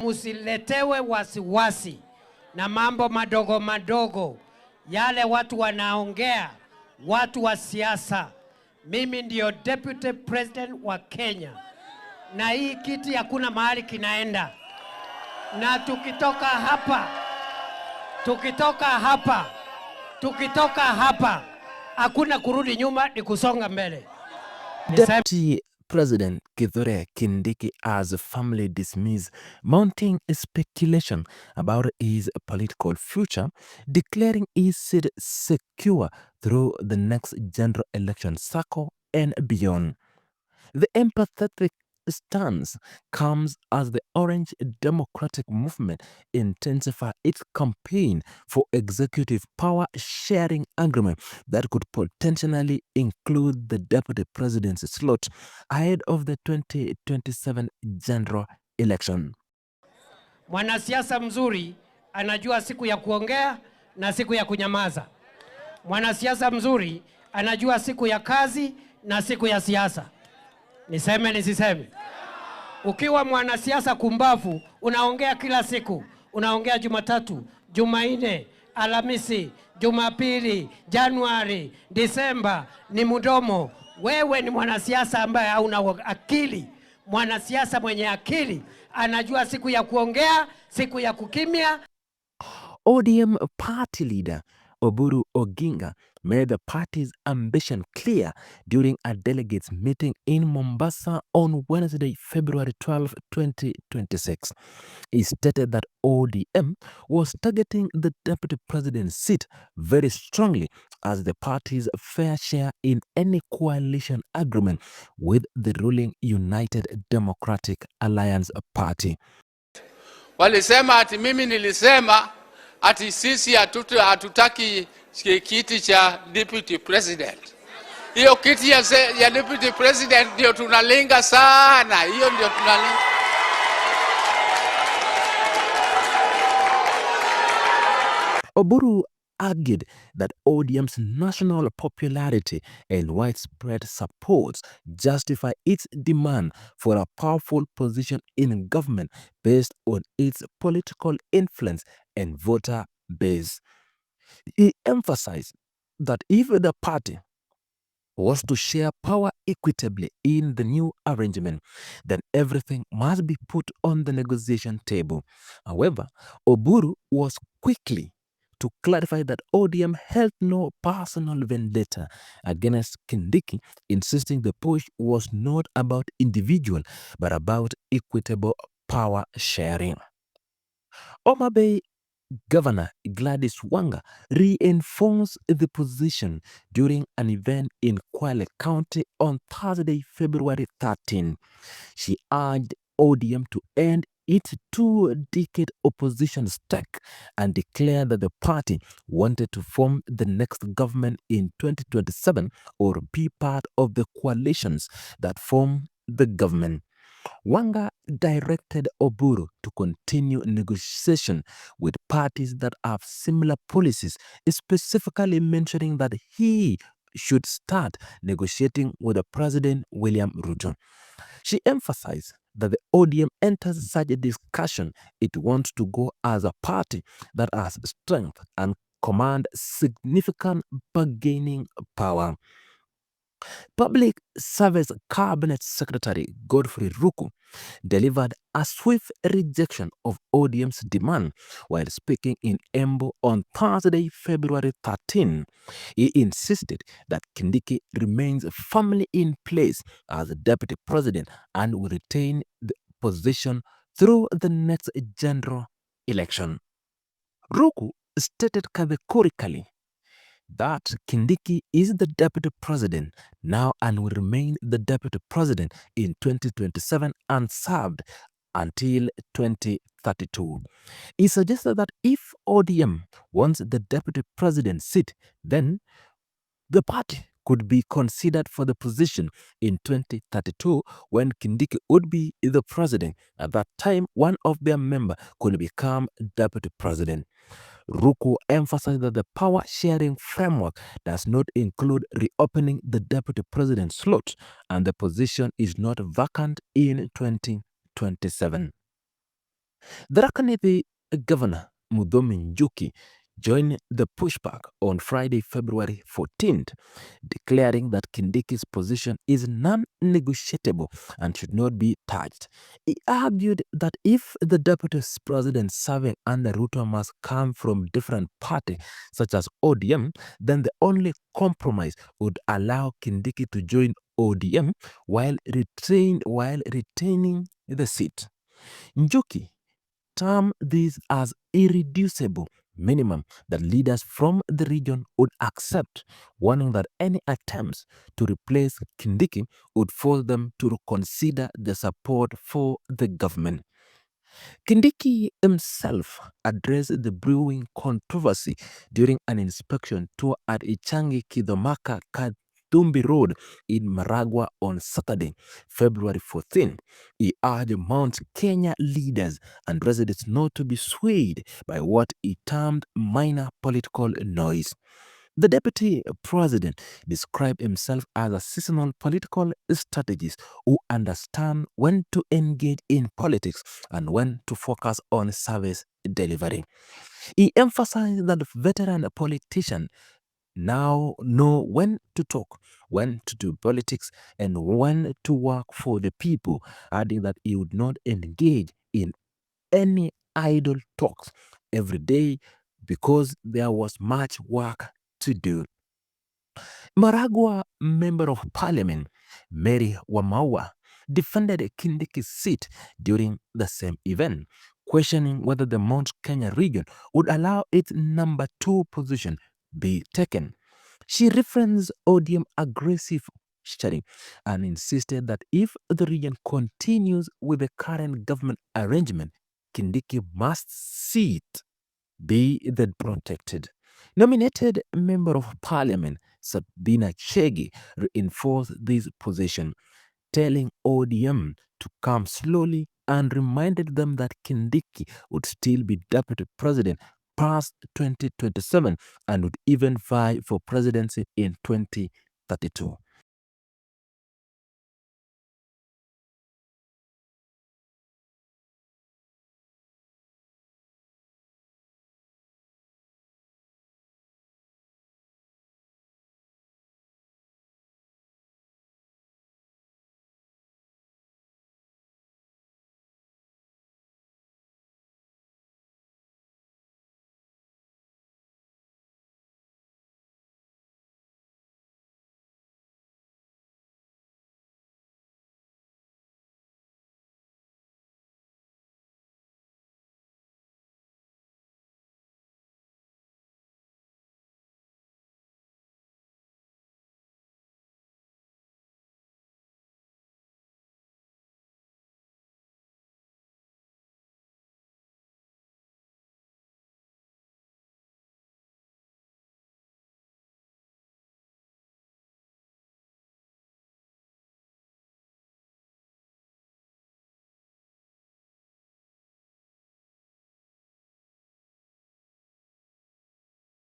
Musiletewe wasiwasi na mambo madogo madogo yale watu wanaongea, watu wa siasa. Mimi ndio Deputy President wa Kenya, na hii kiti hakuna mahali kinaenda, na tukitoka hapa hakuna kurudi nyuma, ni kusonga mbele. Deputy President Kithure Kindiki has firmly dismissed mounting speculation about his political future, declaring his seat secure through the next general election cycle and beyond. The empathetic stance comes as the Orange Democratic Movement intensifies its campaign for executive power sharing agreement that could potentially include the deputy president's slot ahead of the 2027 general election. Mwanasiasa mzuri anajua siku ya kuongea na siku ya kunyamaza. Mwanasiasa mzuri anajua siku ya kazi na siku ya siasa. Niseme nisiseme? Ukiwa mwanasiasa kumbavu, unaongea kila siku. Unaongea Jumatatu, Jumanne, Alhamisi, Jumapili, Januari, Disemba, ni mdomo. Wewe ni mwanasiasa ambaye hauna akili. Mwanasiasa mwenye akili anajua siku ya kuongea, siku ya kukimya. ODM party leader Oburu Oginga made the party's ambition clear during a delegates meeting in Mombasa on Wednesday, February 12, 2026. He stated that ODM was targeting the deputy president's seat very strongly as the party's fair share in any coalition agreement with the ruling United Democratic Alliance Party. Walisema ati mimi nilisema ati sisi hatutaki kiti cha deputy president. Hiyo kiti ya deputy president ndio tunalenga sana. Hiyo ndio tunalenga. Oburu argued that ODM's national popularity and widespread support justify its demand for a powerful position in government based on its political influence and voter base. He emphasized that if the party was to share power equitably in the new arrangement, then everything must be put on the negotiation table. However, Oburu was quickly to clarify that ODM held no personal vendetta against Kindiki, insisting the push was not about individual but about equitable power sharing. Homa Bay Governor Gladys Wanga reinforced the position during an event in Kwale County on Thursday, February 13. She urged ODM to end its 2-decade opposition streak and declared that the party wanted to form the next government in 2027 or be part of the coalitions that form the government. Wanga directed Oburu to continue negotiation with parties that have similar policies, specifically mentioning that he should start negotiating with the President William Ruto. She emphasized that the ODM enters such a discussion, it wants to go as a party that has strength and command significant bargaining power. Public Service Cabinet Secretary Godfrey Ruku delivered a swift rejection of ODM's demand while speaking in Embu on Thursday, February 13. He insisted that Kindiki remains firmly in place as the deputy president and will retain the position through the next general election. Ruku stated categorically that Kindiki is the deputy president now and will remain the deputy president in 2027 and served until 2032. He suggested that if ODM wants the deputy president seat, then the party could be considered for the position in 2032 when Kindiki would be the president. At that time, one of their members could become deputy president. Ruku emphasized that the power-sharing framework does not include reopening the deputy president slot and the position is not vacant in 2027. The Rakanete Governor Mudhomi Njuki joined the pushback on Friday, February 14th, declaring that Kindiki's position is non-negotiable and should not be touched. He argued that if the deputy president serving under Ruto must come from different parties, such as ODM, then the only compromise would allow Kindiki to join ODM while retaining the seat. Njuki term this as irreducible minimum that leaders from the region would accept, warning that any attempts to replace Kindiki would force them to reconsider their support for the government. Kindiki himself addressed the brewing controversy during an inspection tour at Ichangi Kidhomaka Kadumbi Road in Maragua on Saturday, February 14. He urged Mount Kenya leaders and residents not to be swayed by what he termed minor political noise. The deputy president described himself as a seasonal political strategist who understands when to engage in politics and when to focus on service delivery. He emphasized that veteran politicians now know when to talk, when to do politics, and when to work for the people, adding that he would not engage in any idle talks every day because there was much work to do. Maragua Member of Parliament Mary Wamawa defended Kindiki's seat during the same event, questioning whether the Mount Kenya region would allow its number 2 position be taken. She referenced ODM aggressive sharing and insisted that if the region continues with the current government arrangement, Kindiki must seat be then protected. Nominated Member of Parliament Sabina Chege reinforced this position, telling ODM to come slowly and reminded them that Kindiki would still be deputy president past 2027 and would even vie for presidency in 2032.